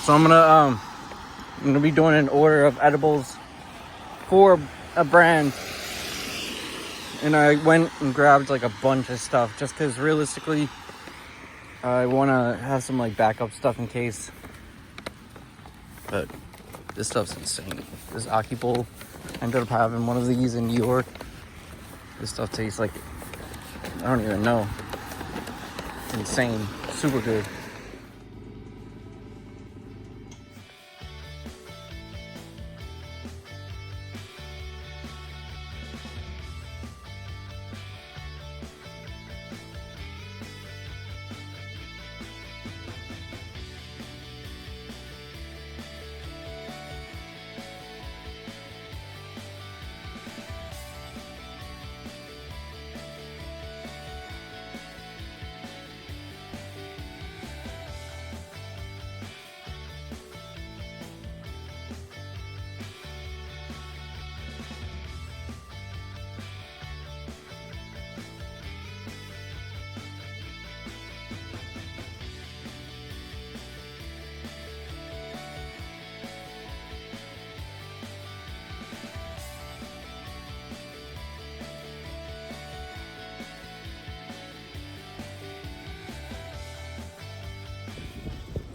So I'm gonna be doing an order of edibles for a brand, and I went and grabbed like a bunch of stuff just because realistically I want to have some like backup stuff in case. But this stuff's insane. This Aki Bowl, I ended up having one of these in New York. This stuff tastes like, I don't even know. It's insane. Super good.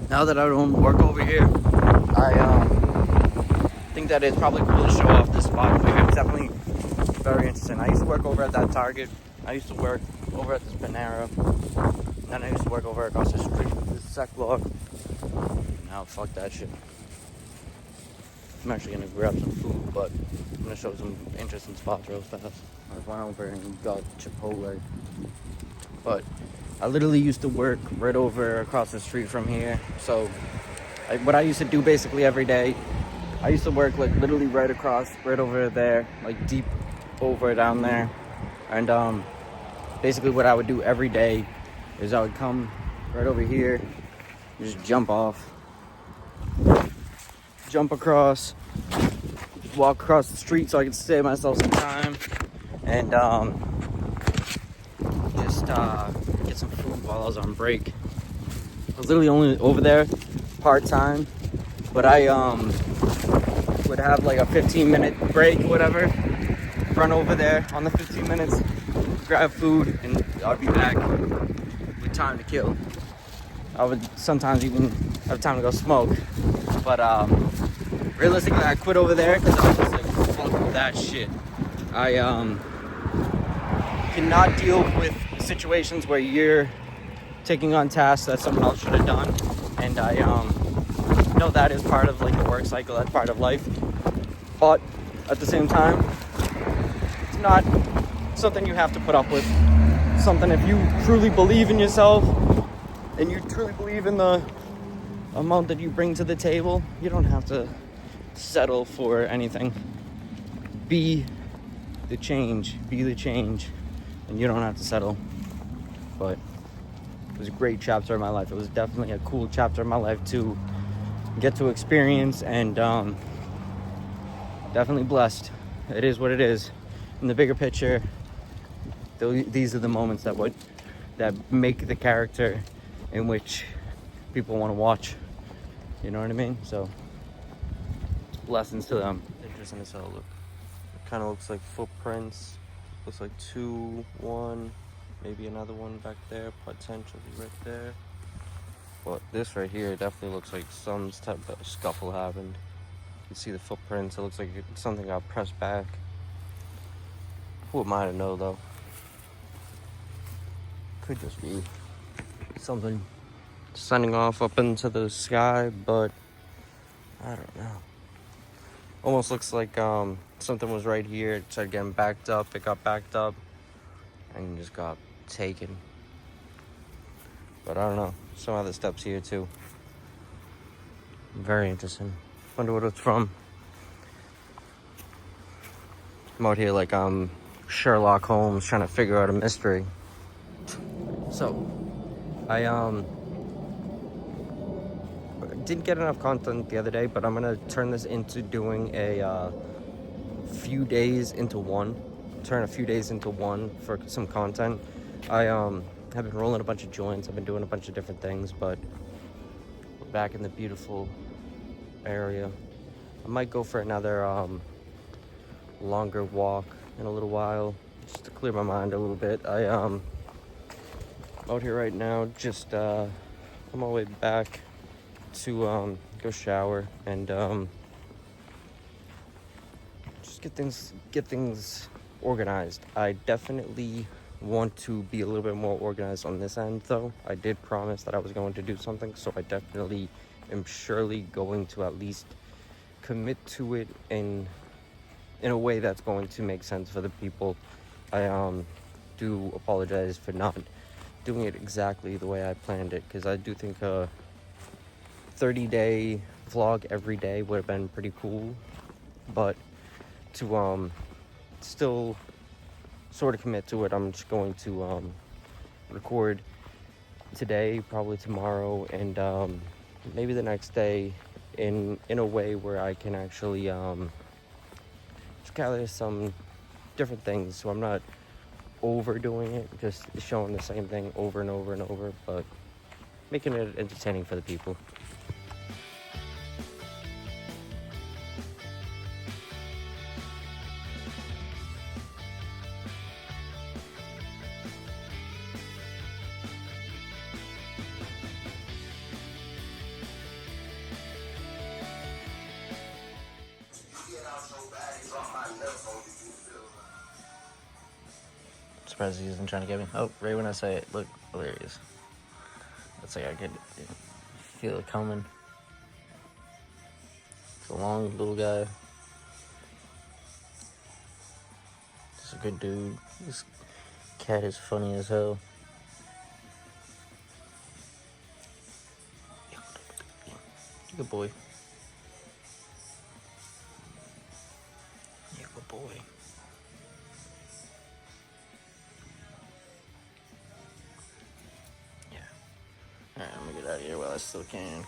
Now that I don't work over here, I think that it's probably cool to show off this spot over here. It's definitely very interesting. I used to work over at that Target. I used to work over at this Panera. Then I used to work over across the street with this Sec Block. Now fuck that shit. I'm actually gonna grab some food, but I'm gonna show some interesting spots real fast. I went over and got Chipotle. But I literally used to work right over across the street from here. So what I used to do basically every day, I used to work like literally right over there, like deep over down there. And basically what I would do every day is I would come right over here, just jump off, jump across, just walk across the street so I could save myself some time, and just get some food while I was on break. I was literally only over there part-time, but I would have like a 15-minute break or whatever, run over there on the 15 minutes, grab food, and I'd be back with time to kill. I would sometimes even have time to go smoke, but realistically I quit over there because I was just like, fuck that shit. I cannot deal with situations where you're taking on tasks that someone else should have done, and I know that is part of like the work cycle, that's part of life, but at the same time it's not something you have to put up with. Something, if you truly believe in yourself and you truly believe in the amount that you bring to the table, you don't have to settle for anything. Be the change, and you don't have to settle. But it was a great chapter of my life. It was definitely a cool chapter of my life to get to experience, and definitely blessed. It is what it is. In the bigger picture, these are the moments that make the character in which people want to watch. You know what I mean? So blessings to them. Interesting as hell. Look, it kind of looks like footprints. Looks like 2, 1, maybe another one back there, potentially right there. But this right here definitely looks like some type of scuffle happened. You can see the footprints. It looks like something got pressed back. Who am I to know, though? Could just be something sending off up into the sky, but I don't know. Almost looks like something was right here. It started getting backed up. It got backed up and just got taken. But I don't know. Some other steps here too. Very interesting. Wonder what it's from. I'm out here like Sherlock Holmes trying to figure out a mystery. So I didn't get enough content the other day, but I'm gonna turn this into doing a few days into one. Turn a few days into one for some content. I have been rolling a bunch of joints. I've been doing a bunch of different things, but back in the beautiful area. I might go for another longer walk in a little while, just to clear my mind a little bit. I'm out here right now, just on my way back to go shower and just get things organized. I definitely want to be a little bit more organized on this end, though. I did promise that I was going to do something, so I definitely am surely going to at least commit to it in a way that's going to make sense for the people. I do apologize for not doing it exactly the way I planned it, because I do think a 30-day vlog every day would have been pretty cool, but to still sort of commit to it, I'm just going to record today, probably tomorrow, and maybe the next day in a way where I can actually just gather some different things, so I'm not overdoing it, just showing the same thing over and over and over, but making it entertaining for the people. I'm surprised he isn't trying to get me. Oh, right when I say it, look, oh, there he is. That's like I could feel it coming. It's a long little guy. He's a good dude. This cat is funny as hell. Good boy. Yeah, good boy. Yeah. Alright, I'm gonna get out of here while I still can.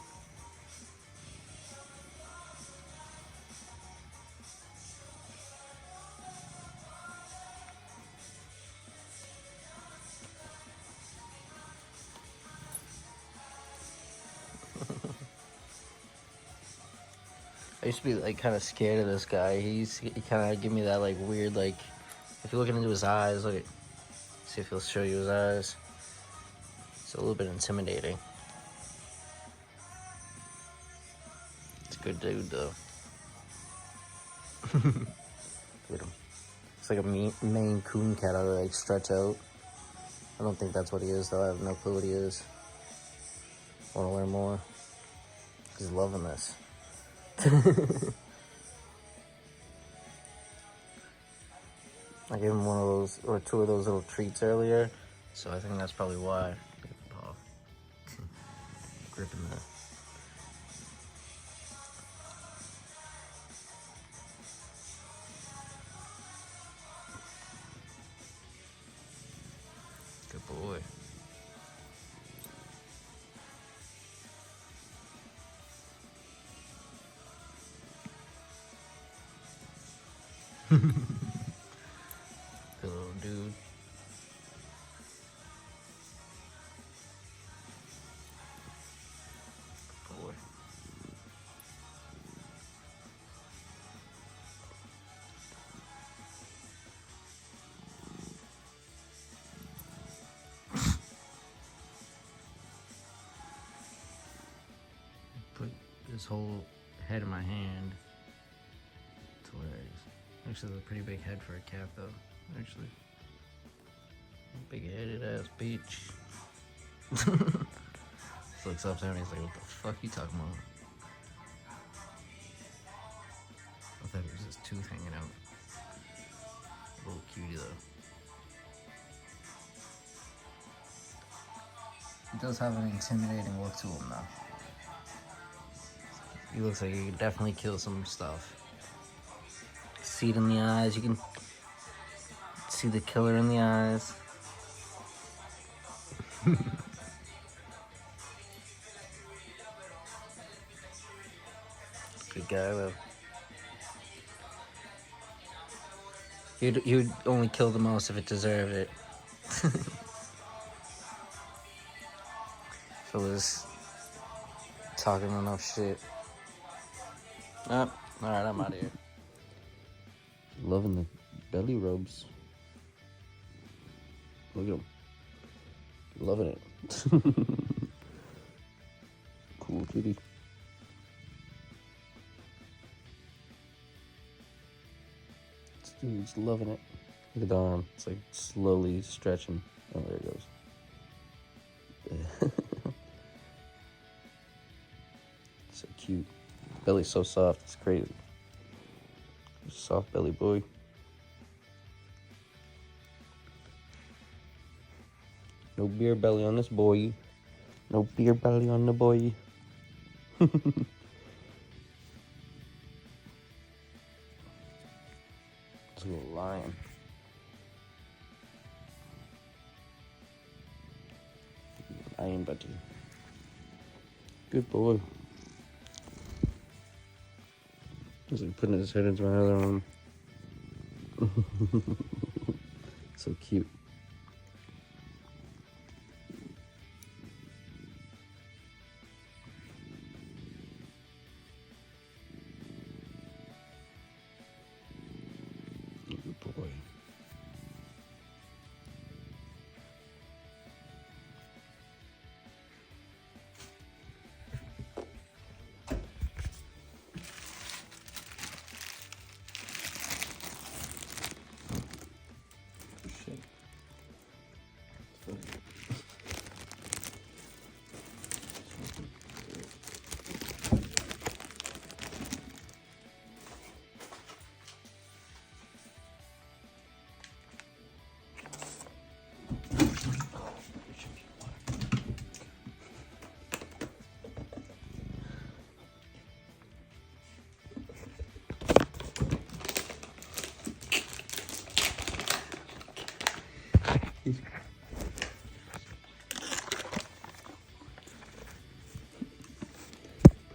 I used to be like kind of scared of this guy. He kind of give me that like weird, like, if you're looking into his eyes, look at, see if he'll show you his eyes. It's a little bit intimidating. It's a good dude though. Look at him. It's like a Maine Coon cat I like stretch out. I don't think that's what he is though. I have no clue what he is. Want to learn more? He's loving this. I gave him one of those, or two of those little treats earlier, so I think that's probably why. Oh. Gripping that. Good boy. Good little dude. Good boy. Put his whole head in my hand. It's hilarious. Actually, that's a pretty big head for a cat, though. Actually, big-headed ass bitch. He looks up to me. He's like, "What the fuck you talking about?" I thought it was his tooth hanging out. A little cutie though. He does have an intimidating look to him, though. He looks like he could definitely kill some stuff. See it in the eyes. You can see the killer in the eyes. Good guy, though. He would only kill the most if it deserved it. If it was talking enough shit. All right, I'm out of here. Loving the belly rubs. Look at him. Loving it. Cool kitty. This dude's loving it. Look at the arm. It's like slowly stretching. Oh, there it goes. So cute. Belly's so soft. It's crazy. Soft belly boy. No beer belly on this boy. No beer belly on the boy. It's a little lion. Lion buddy. Good boy. He's like putting his head into my other arm. So cute. Good boy.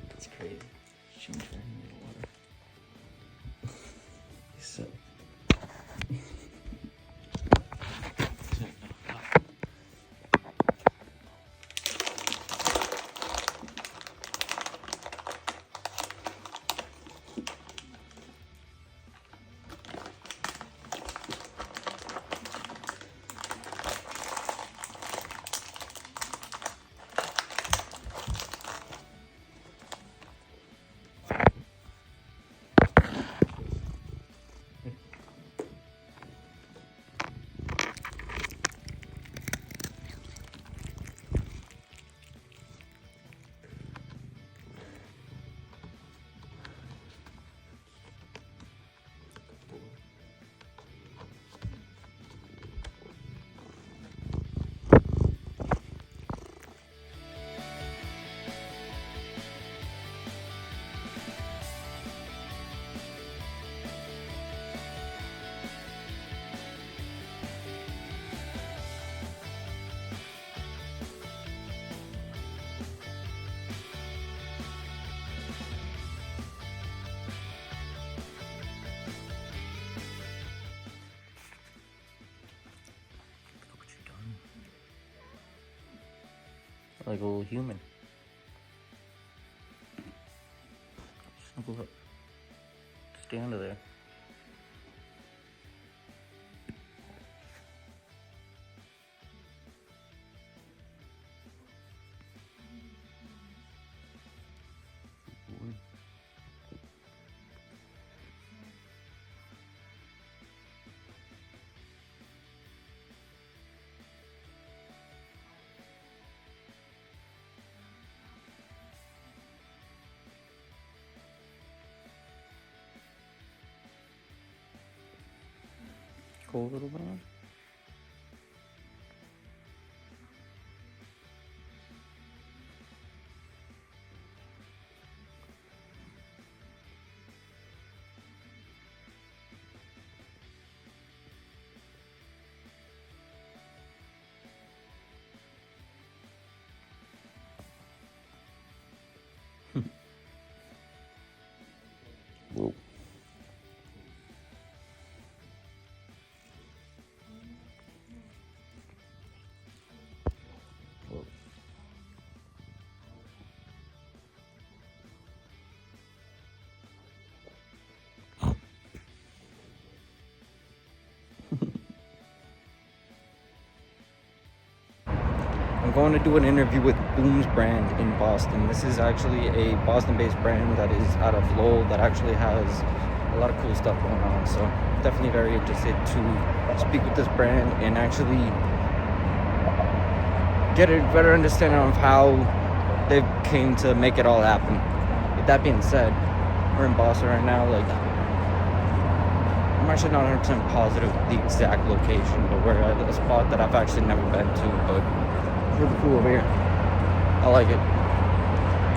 That's crazy. She was trying to get water. So. Like a little human. Snuggle up. Stay under there. Cool little man. Whoa. going to do an interview with Booms Brand in Boston. This is actually a Boston-based brand that is out of Lowell that actually has a lot of cool stuff going on. So definitely very interested to speak with this brand and actually get a better understanding of how they came to make it all happen. With that being said, we're in Boston right now. Like, I'm actually not 100% positive the exact location, but we're at a spot that I've actually never been to, but it's really cool over here. I like it.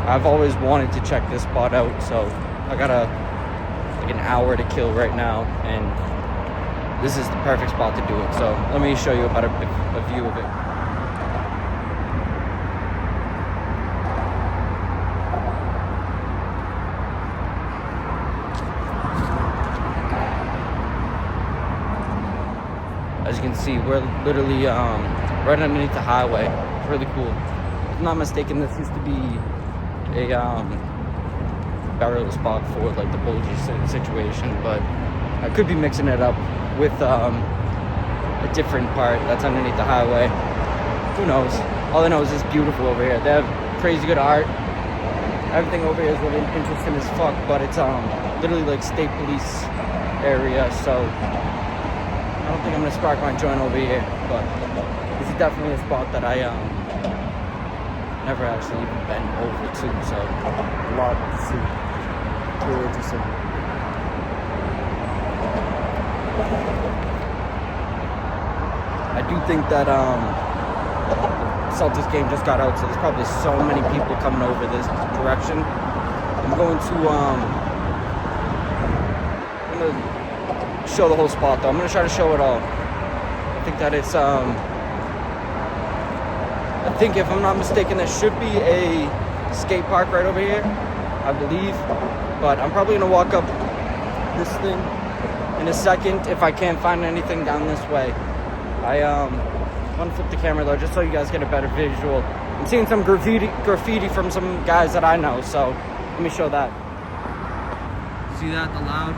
I've always wanted to check this spot out, so I got an hour to kill right now, and this is the perfect spot to do it. So let me show you about a view of it. As you can see, we're literally right underneath the highway. It's really cool. If I'm not mistaken, this used to be a burial spot for like the Bulgy situation, but I could be mixing it up with a different part that's underneath the highway. Who knows? All I know is it's beautiful over here. They have crazy good art. Everything over here is really interesting as fuck, but it's literally like state police area, so I don't think I'm gonna spark my joint over here, but this is definitely a spot that I never actually even been over to, so a lot to see. Really interesting. I do think that Celtics game just got out, so there's probably so many people coming over this direction. I'm going to show the whole spot though. I'm gonna try to show it all. I think that it's I think if I'm not mistaken, there should be a skate park right over here, I believe, but I'm probably gonna walk up this thing in a second if I can't find anything down this way. I want to flip the camera though, just so you guys get a better visual. I'm seeing some graffiti from some guys that I know, so let me show that. See that, the Loud?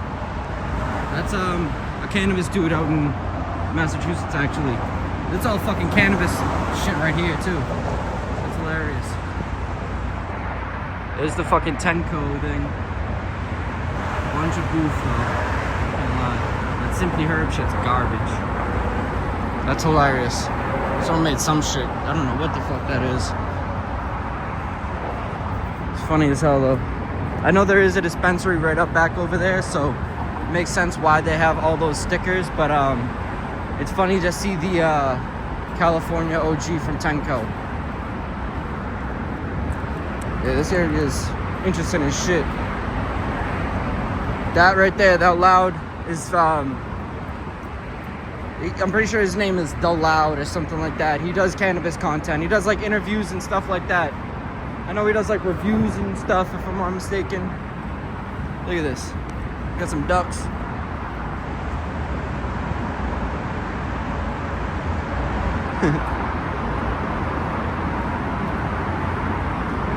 That's a cannabis dude out in Massachusetts, actually. That's all fucking cannabis shit right here too. That's hilarious. There's the fucking Tenco thing. Bunch of goof though. That Simply Herb shit's garbage. That's hilarious. Someone made some shit. I don't know what the fuck that is. It's funny as hell though. I know there is a dispensary right up back over there, so makes sense why they have all those stickers, but it's funny to see the California OG from Tenco. Yeah, this area is interesting as shit. That right there, that Loud is I'm pretty sure his name is The Loud or something like that. He does cannabis content. He does like interviews and stuff like that. I know he does like reviews and stuff, if I'm not mistaken. Look at this. Got some ducks.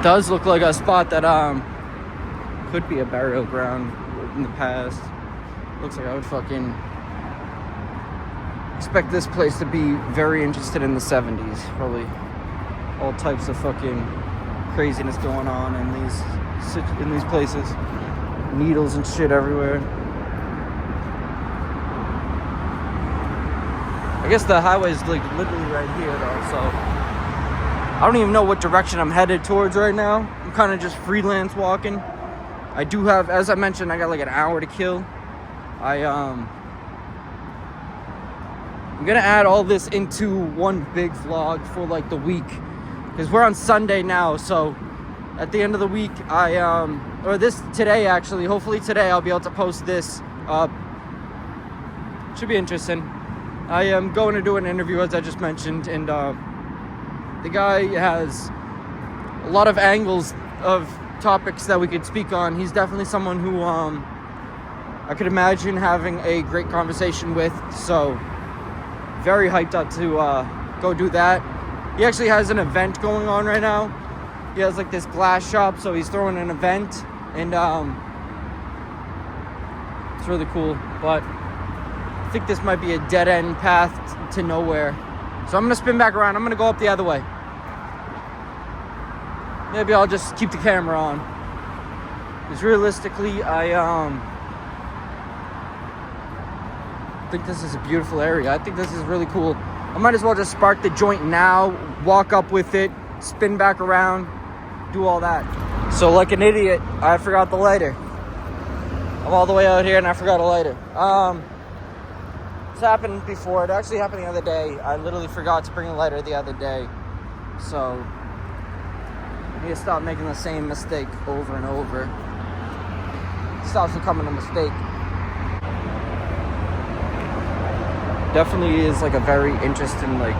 Does look like a spot that could be a burial ground in the past. Looks like I would fucking expect this place to be very interested in the 70s. Probably all types of fucking craziness going on in these places. Needles and shit everywhere. I guess the highway is like literally right here though, so I don't even know what direction I'm headed towards right now. I'm kind of just freelance walking. I do have, as I mentioned, I got like an hour to kill. I'm gonna add all this into one big vlog for like the week, because we're on Sunday now, so at the end of the week, today actually, hopefully today I'll be able to post this up. Should be interesting. I am going to do an interview, as I just mentioned, and the guy has a lot of angles of topics that we could speak on. He's definitely someone who I could imagine having a great conversation with, so very hyped up to go do that. He actually has an event going on right now. He has like this glass shop, so he's throwing an event, and it's really cool, but I think this might be a dead end path to nowhere. So I'm gonna spin back around. I'm gonna go up the other way. maybe I'll just keep the camera on. Because realistically, I think this is a beautiful area. I think this is really cool. I might as well just spark the joint now, walk up with it, spin back around, do all that. So like an idiot, I forgot the lighter. I'm all the way out here and I forgot a lighter. It's happened before. It actually happened the other day. I literally forgot to bring a lighter the other day. So I need to stop making the same mistake over and over. It stops becoming a mistake. Definitely is like a very interesting, like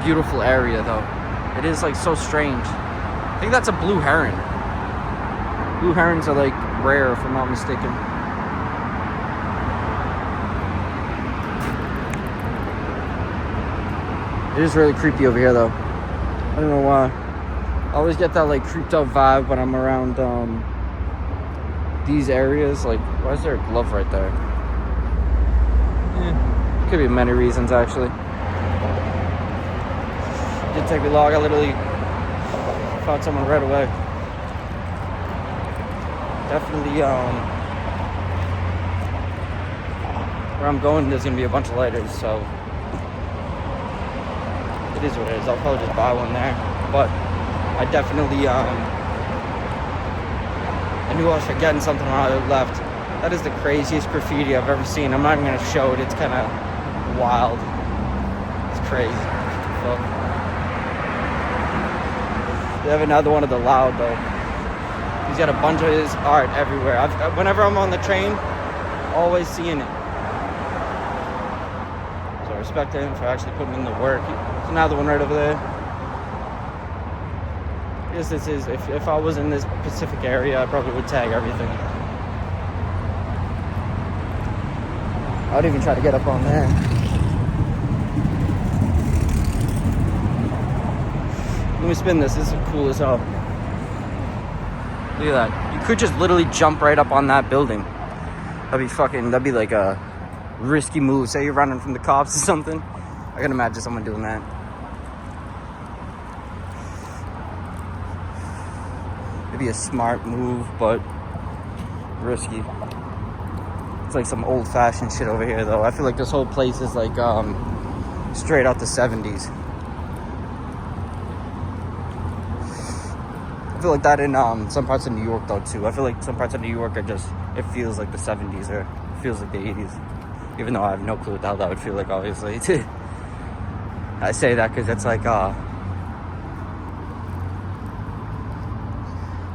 beautiful area though. It is like so strange. I think that's a blue heron. Blue herons are like rare if I'm not mistaken. It is really creepy over here though. I don't know why. I always get that like creeped out vibe when I'm around these areas. Like, why is there a glove right there? Could be many reasons actually. It did take me long. I literally found someone right away. Definitely where I'm going there's gonna be a bunch of lighters, so it is what it is. I'll probably just buy one there. But I definitely I knew I was forgetting something when I left. That is the craziest graffiti I've ever seen. I'm not even gonna show it. It's kind of wild. It's crazy. Fuck. They have another one of the Loud though. He's got a bunch of his art everywhere. Whenever I'm on the train, always seeing it. So I respect him for actually putting in the work. There's another one right over there. Yes, this is. If I was in this Pacific area, I probably would tag everything. I would even try to get up on there. Let me spin this. This is cool as hell. Look at that. You could just literally jump right up on that building. That'd be like a risky move. Say you're running from the cops or something. I can imagine someone doing that. It'd be a smart move, but risky. It's like some old-fashioned shit over here, though. I feel like this whole place is like straight out the 70s. I feel like that in some parts of New York, though, too. I feel like some parts of New York are just, it feels like the 70s or it feels like the 80s. Even though I have no clue what the hell that would feel like, obviously. I say that because it's like,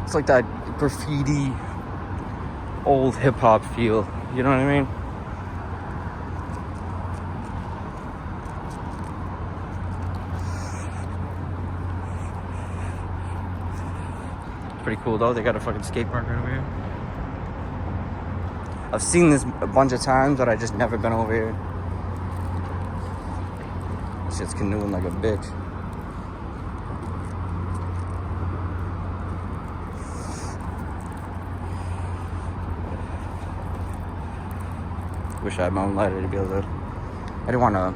it's like that graffiti, old hip-hop feel. You know what I mean? It's pretty cool, though. They got a fucking skate park right over here. I've seen this a bunch of times, but I just never been over here. This shit's canoeing like a bitch. Wish I had my own lighter to be able to. I didn't want to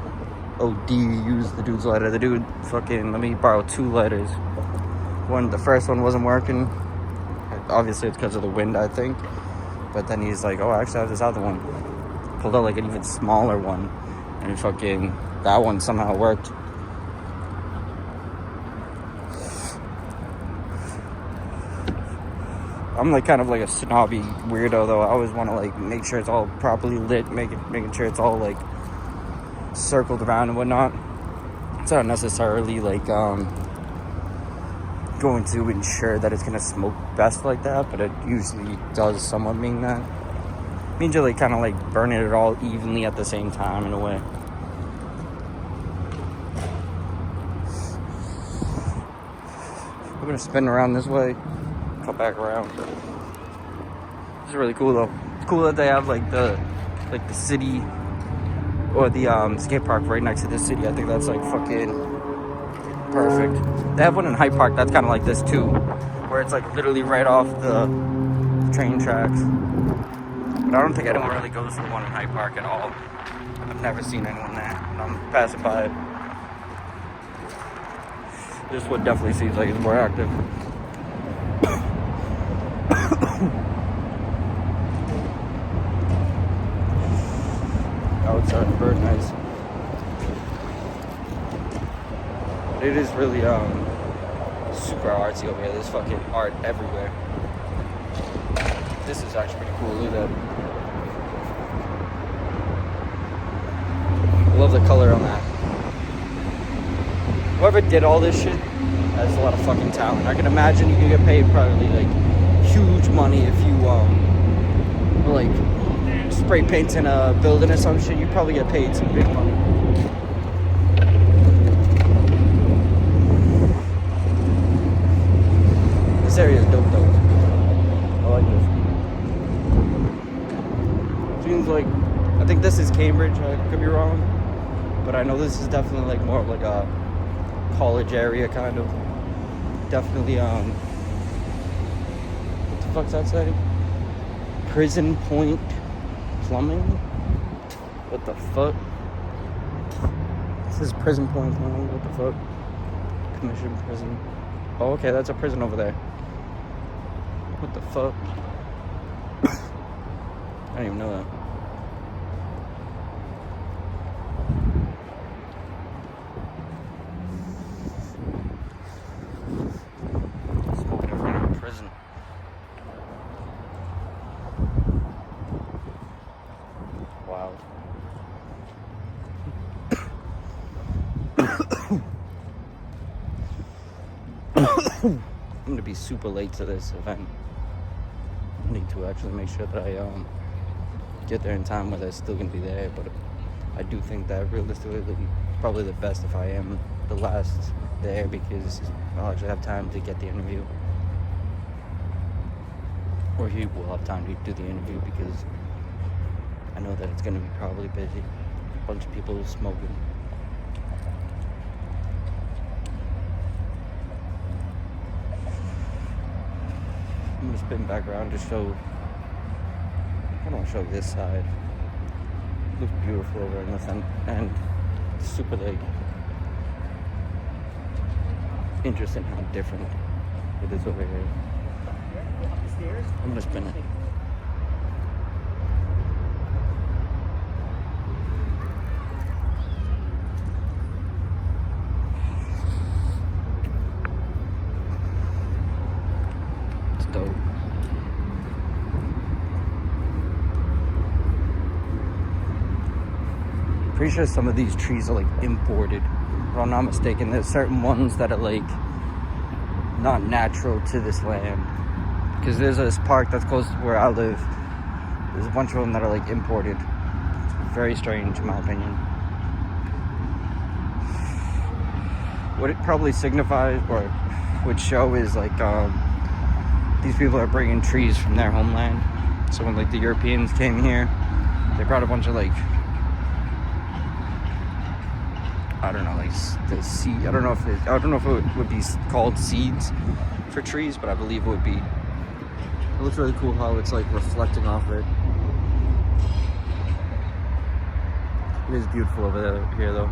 OD use the dude's lighter. The dude fucking let me borrow 2 lighters. The first one wasn't working. Obviously, it's because of the wind, I think. But then he's like, "Oh, I actually have this other one." Pulled out like an even smaller one, and fucking that one somehow worked. I'm like kind of like a snobby weirdo though. I always want to like make sure it's all properly lit, making sure it's all like circled around and whatnot. It's not necessarily like going to ensure that it's gonna smoke best like that, but it usually does somewhat mean that. It means you're like kind of like burning it all evenly at the same time in a way. I'm gonna spin around this way. Come back around. It's really cool though. It's cool that they have like the city or the skate park right next to the city. I think that's like fucking perfect. They have one in Hyde Park that's kind of like this too, where it's like literally right off the train tracks. But I don't think anyone really goes to the one in Hyde Park at all. I've never seen anyone there. I'm passing by it. This one definitely seems like it's more active. it is really super artsy over here. There's fucking art everywhere. This is actually pretty cool. Look at that. I love the color on that. Whoever did all this shit has a lot of fucking talent. I can imagine you could get paid probably like huge money if you like spray paint in a building or some shit. You probably get paid some big money. This area is dope though. I like this. Seems like, I think this is Cambridge. I could be wrong, but I know this is definitely like more of like a college area kind of. Definitely what the fuck's that say? Prison Point Plumbing? What the fuck? This is Prison Point Plumbing. What the fuck? Commission Prison. Oh, okay, that's a prison over there. What the fuck? I didn't even know that. Smoking in front of a prison. Wow. I'm gonna be super late to this event. I need to actually make sure that I get there in time where they're still gonna be there, but I do think that realistically it's probably the best if I am the last there, because I'll actually have time to get the interview, or he will have time to do the interview, because I know that it's gonna be probably busy. A bunch of people smoking. I'm gonna spin back around to show. I don't want to show this side. It looks beautiful over in this end, and it's super like interesting how different it is over here. I'm gonna spin it. It's dope. Pretty sure some of these trees are like imported. If I'm not mistaken, there's certain ones that are like not natural to this land. Because there's this park that's close to where I live. There's a bunch of them that are like imported. It's very strange in my opinion. What it probably signifies or would show is like these people are bringing trees from their homeland. So when like the Europeans came here, they brought a bunch of like, I don't know, like the seed. I don't know if it would be called seeds for trees, but I believe it would be. It looks really cool how it's like reflecting off it. It is beautiful over there, here though.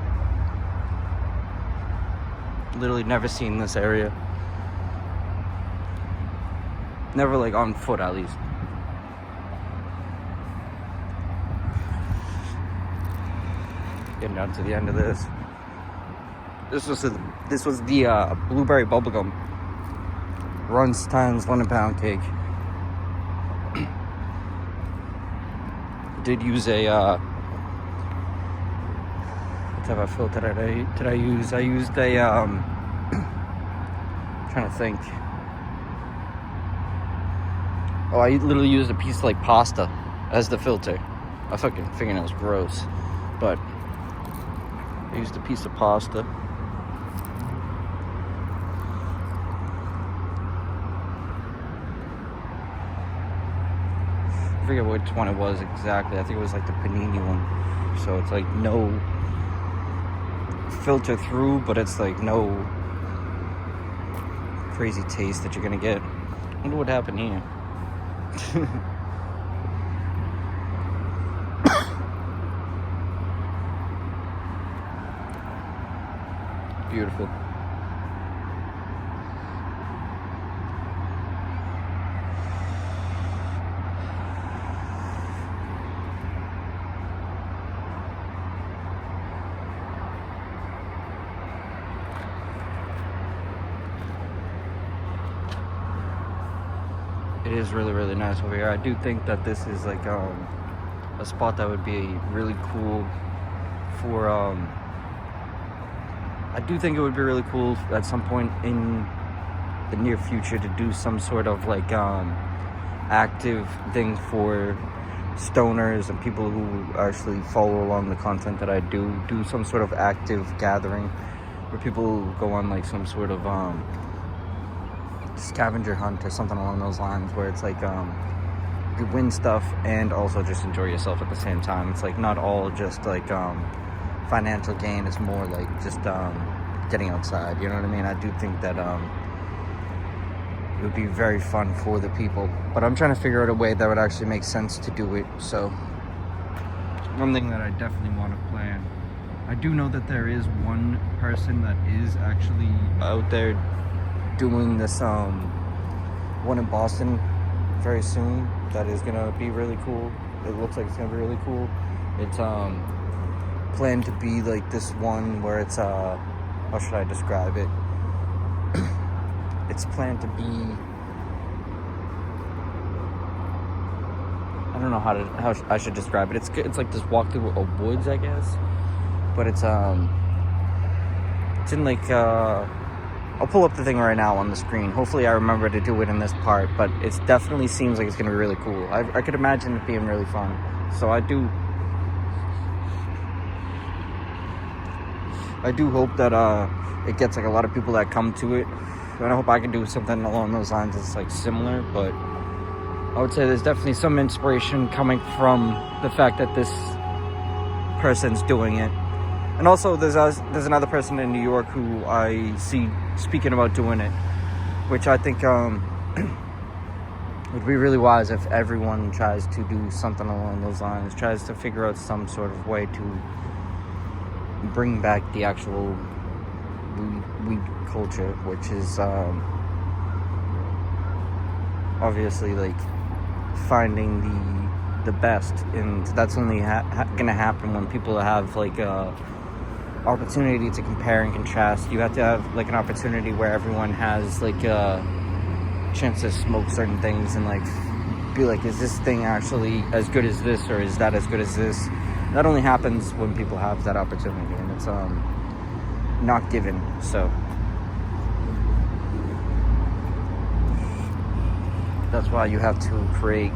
Literally never seen this area. Never like on foot at least. Getting down to the end of this. This was the blueberry bubblegum. Runstein's London pound cake. Did use a what type of filter did I use? I used a trying to think. Oh, I literally used a piece of like pasta as the filter. I fucking fingernails gross, but I used a piece of pasta. I forget which one it was exactly. I think it was like the panini one. So it's like no filter through, but it's like no crazy taste that you're gonna get. I wonder what happened here. Beautiful. it is really, really nice over here. I do think that this is like a spot that would be really cool for I do think it would be really cool at some point in the near future to do some sort of like active thing for stoners and people who actually follow along the content that I do some sort of active gathering where people go on like some sort of scavenger hunt or something along those lines, where it's like you win stuff and also just enjoy yourself at the same time. It's like not all just like financial gain, it's more like just getting outside, you know what I mean? I do think that it would be very fun for the people, but I'm trying to figure out a way that would actually make sense to do it. So one thing that I definitely want to plan, I do know that there is one person that is actually out there doing this one in Boston very soon that is gonna be really cool. It looks like it's gonna be really cool. It's planned to be like this one where it's how should I describe it? It's planned to be, I don't know how I should describe it. It's like this walk through a woods, I guess, but it's in like I'll pull up the thing right now on the screen. Hopefully I remember to do it in this part, but it definitely seems like it's gonna be really cool. I could imagine it being really fun. So I do hope that it gets like a lot of people that come to it. And I hope I can do something along those lines that's like similar, but I would say there's definitely some inspiration coming from the fact that this person's doing it. And also there's another person in New York who I see speaking about doing it, which I think would be really wise if everyone tries to do something along those lines, tries to figure out some sort of way to bring back the actual weed culture, which is obviously like finding the best, and that's only gonna happen when people have like opportunity to compare and contrast. You have to have like an opportunity where everyone has like a chance to smoke certain things and like be like, is this thing actually as good as this, or is that as good as this? That only happens when people have that opportunity, and it's not given. So that's why you have to create,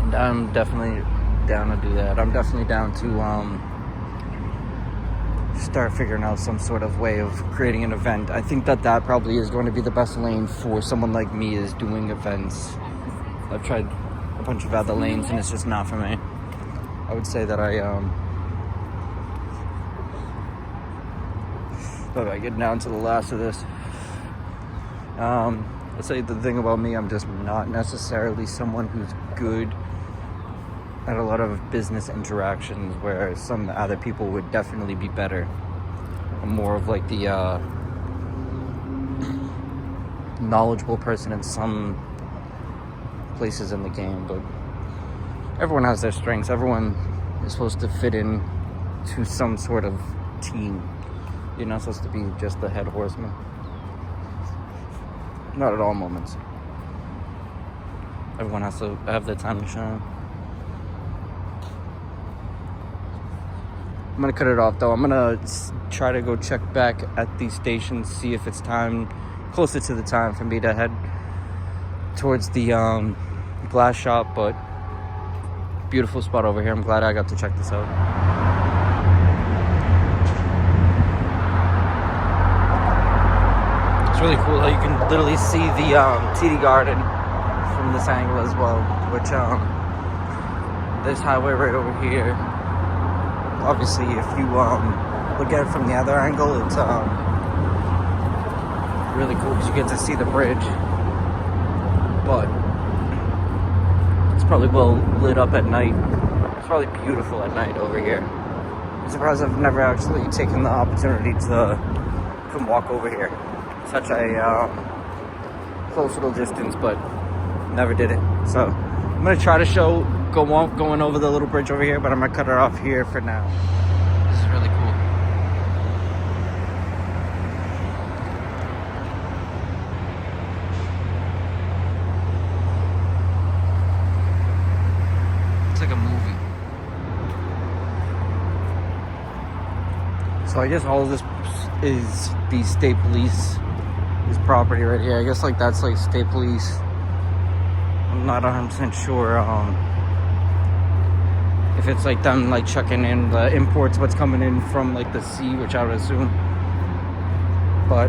and I'm definitely down to do that. I'm definitely down to start figuring out some sort of way of creating an event. I think that probably is going to be the best lane for someone like me, is doing events. I've tried a bunch of other lanes and it's just not for me. I would say that I get down to the last of this. Let's say the thing about me, I'm just not necessarily someone who's good at a lot of business interactions, where some other people would definitely be better. I'm more of like the knowledgeable person in some places in the game, but everyone has their strengths. Everyone is supposed to fit in to some sort of team. You're not supposed to be just the head horseman. Not at all moments. Everyone has to have their time to shine. I'm gonna cut it off though. I'm gonna try to go check back at the station, see if it's time, closer to the time for me to head towards the glass shop. But beautiful spot over here. I'm glad I got to check this out. It's really cool how you can literally see the TD Garden from this angle as well, which this highway right over here. Obviously, if you look at it from the other angle, it's really cool because you get to see the bridge. But it's probably well lit up at night. It's probably beautiful at night over here. I'm surprised I've never actually taken the opportunity to come walk over here. Such a close little distance, but never did it. So I'm gonna try to going over the little bridge over here, but I'm gonna cut it off here for now. This is really cool. So I guess all of this is the state police, this property right here. I guess like that's like state police. I'm not 100% sure if it's like them like checking in the imports, what's coming in from like the sea, which I would assume. But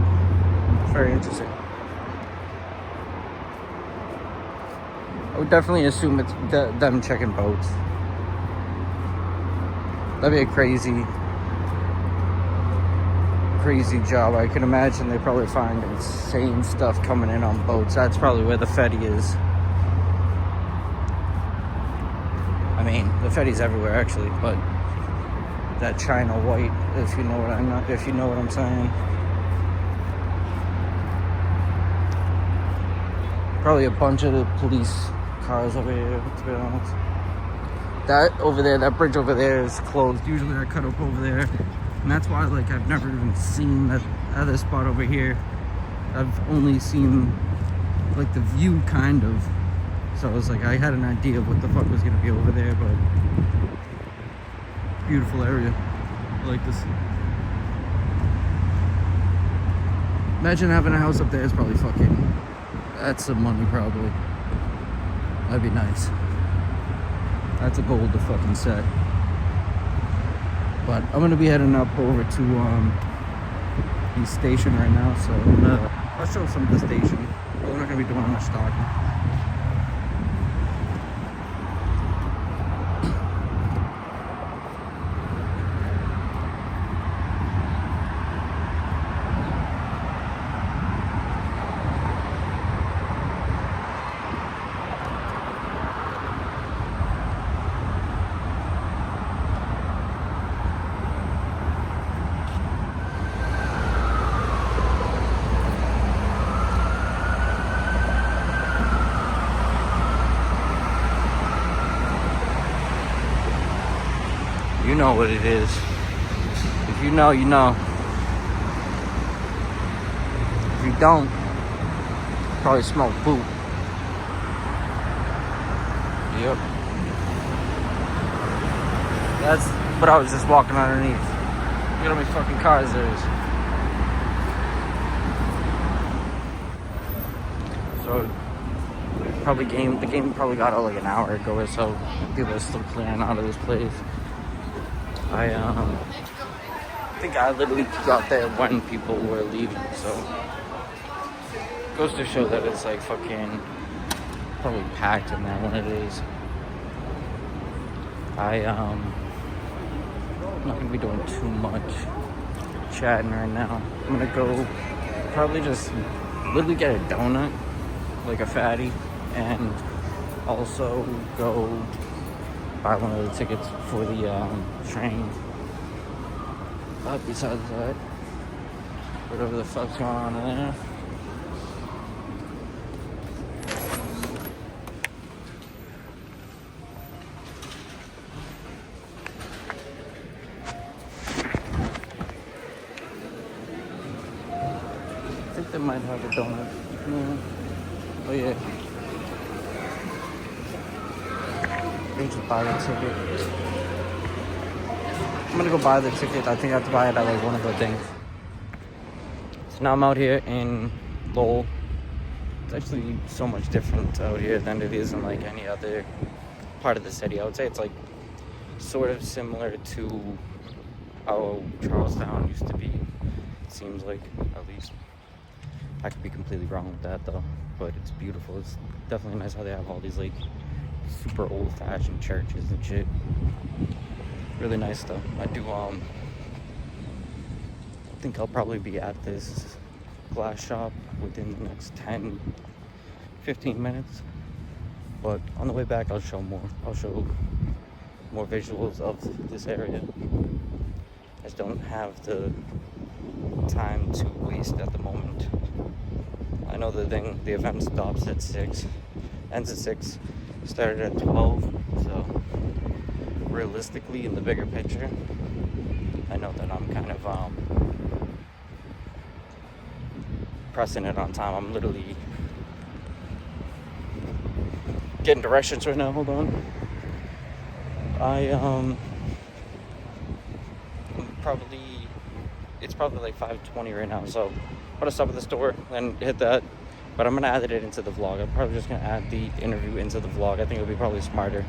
very interesting. I would definitely assume it's them checking boats. That'd be a crazy job. I can imagine they probably find insane stuff coming in on boats. That's probably where the Fetty is. I mean, the Fetty's everywhere actually, but that China white, if you know what I'm saying. Probably a bunch of the police cars over here, to be honest. That over there, that bridge over there is closed. Usually I cut up over there. And that's why like I've never even seen that other spot over here. I've only seen like the view kind of. So I was like, I had an idea of what the fuck was gonna be over there, but beautiful area. I like this. Imagine having a house up there is probably fucking, that's some money probably. That'd be nice. That's a goal to fucking set. But I'm gonna be heading up over to the station right now, so I'll show some of the station. But we're not gonna be doing much talking. You know what it is. If you know, you know. If you don't, probably smell poop. Yep. That's what I was just walking underneath. Look at how many fucking cars there is. So, probably the game probably got out like an hour ago or so. People are still clearing out of this place. I think I literally got there when people were leaving, so goes to show that it's like fucking probably packed in there when it is. I'm not gonna be doing too much chatting right now. I'm gonna go probably just literally get a donut, like a fatty, and also go buy one of the tickets for the train. But besides that, whatever the fuck's going on in there. I think they might have a donut. Yeah. Oh yeah. Maybe just buy the ticket. I'm gonna go buy the ticket. I think I have to buy it at like one of the things. So now I'm out here in Lowell. It's actually so much different out here than it is in like any other part of the city. I would say it's like sort of similar to how Charlestown used to be. It seems like, at least. I could be completely wrong with that though, but it's beautiful. It's definitely nice how they have all these like super old-fashioned churches and shit. Really nice though. I do think I'll probably be at this glass shop within the next 10-15 minutes, but on the way back I'll show more visuals of this area. I just don't have the time to waste at the moment. I know the event stops at 6, ends at 6, started at 12, so realistically in the bigger picture, I know that I'm kind of pressing it on time. I'm literally getting directions right now. Hold on. I'm probably it's probably like 5:20 right now, so I'm gonna stop at the store and hit that. But I'm gonna add it into the vlog. I'm probably just gonna add the interview into the vlog. I think it'll be probably smarter.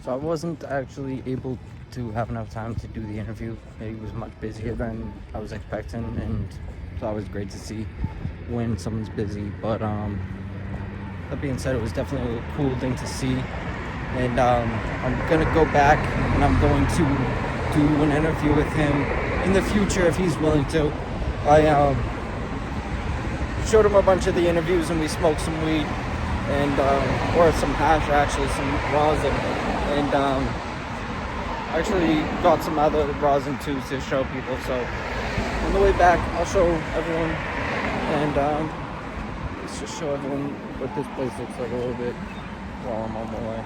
So I wasn't actually able to have enough time to do the interview. It was much busier than I was expecting, and it's always great to see when someone's busy. But that being said, it was definitely a cool thing to see. And I'm gonna go back and I'm going to do an interview with him in the future if he's willing to. I showed him a bunch of the interviews and we smoked some weed and or some hash, actually, some rosin, and actually got some other rosin too to show people. So on the way back I'll show everyone, and let's just show everyone what this place looks like a little bit while I'm on my way.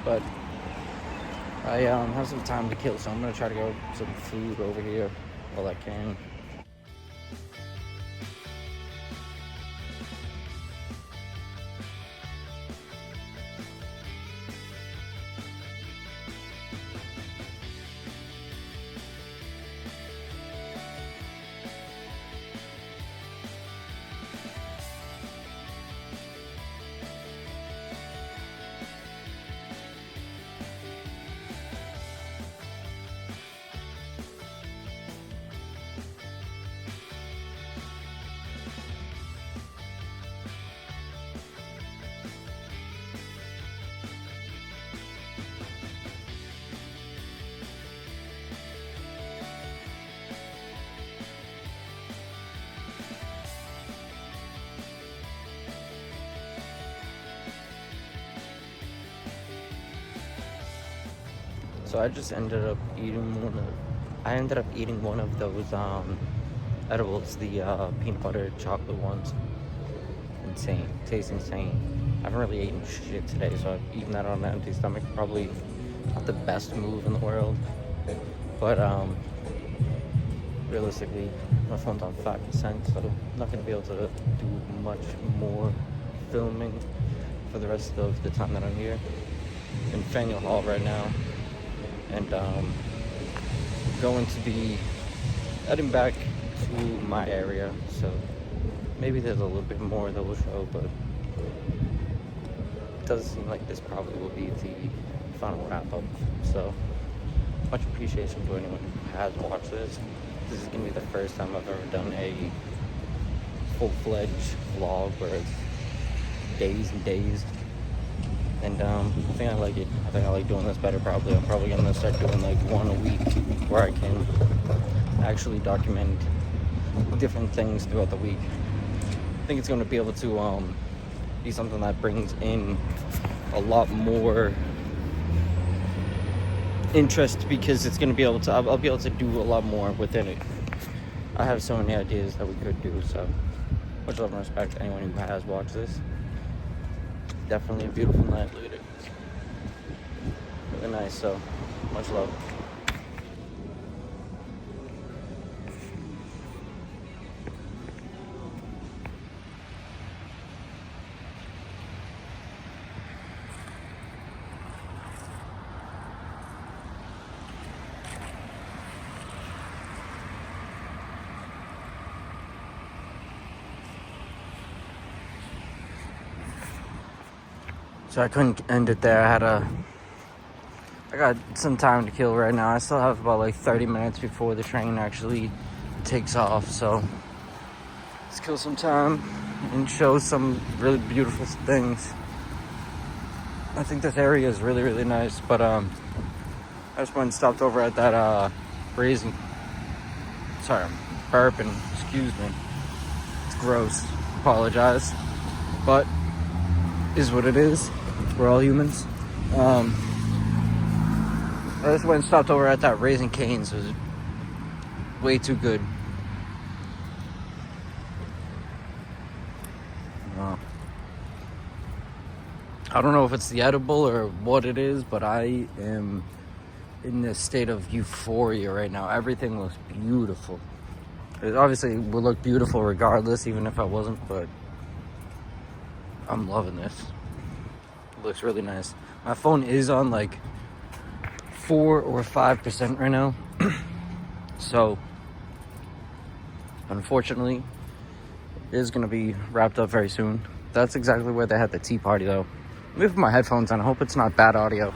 But I have some time to kill, so I'm gonna try to go some food over here while I can. So I just ended up eating one of those edibles, the peanut butter chocolate ones. Insane, tastes insane. I haven't really eaten shit today, so I've eaten that on an empty stomach. Probably not the best move in the world, but realistically, my phone's on 5%, so I'm not gonna be able to do much more filming for the rest of the time that I'm here in Faneuil Hall right now. And going to be heading back to my area, so maybe there's a little bit more that will show, but does seem like this probably will be the final wrap up. So much appreciation to anyone who has watched this. This is gonna be the first time I've ever done a full-fledged vlog where it's days and days. And I think I like it. I think I like doing this better probably. I'm probably gonna start doing like one a week where I can actually document different things throughout the week. I think it's gonna be able to be something that brings in a lot more interest, because it's gonna be able to, I'll be able to do a lot more within it. I have so many ideas that we could do, so much love and respect to anyone who has watched this. Definitely a beautiful night. Look at it. Really nice, so much love. So I couldn't end it there. I got some time to kill right now. I still have about like 30 minutes before the train actually takes off. So let's kill some time and show some really beautiful things. I think this area is really, really nice. But I just went and stopped over at that Raising. Sorry, I'm burping. Excuse me. It's gross. Apologize. But is what it is. We're all humans. I just went and stopped over at that Raising Cane's. It was way too good. I don't know if it's the edible or what it is, but I am in this state of euphoria right now. Everything looks beautiful. It obviously would look beautiful regardless, even if I wasn't, but I'm loving this. It looks really nice. My phone is on like 4 or 5% right now. So unfortunately it is going to be wrapped up very soon. That's exactly where they had the tea party though. Let me put my headphones on. I hope it's not bad audio.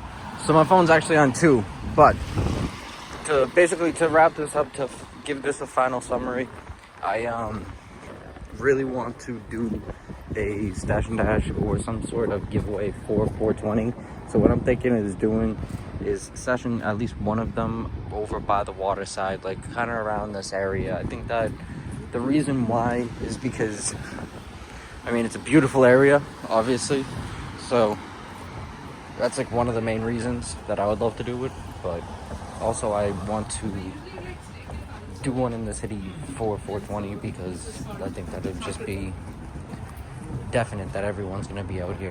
So my phone's actually on 2, but to wrap this up, to give this a final summary, I really want to do a Stash and Dash or some sort of giveaway for 420. So what I'm thinking is doing is session at least one of them over by the water side, like kind of around this area. I think that the reason why is because, I mean, it's a beautiful area, obviously. So that's like one of the main reasons that I would love to do it. But also I want to do one in the city for 420 because I think that it'd just be definite that everyone's going to be out here.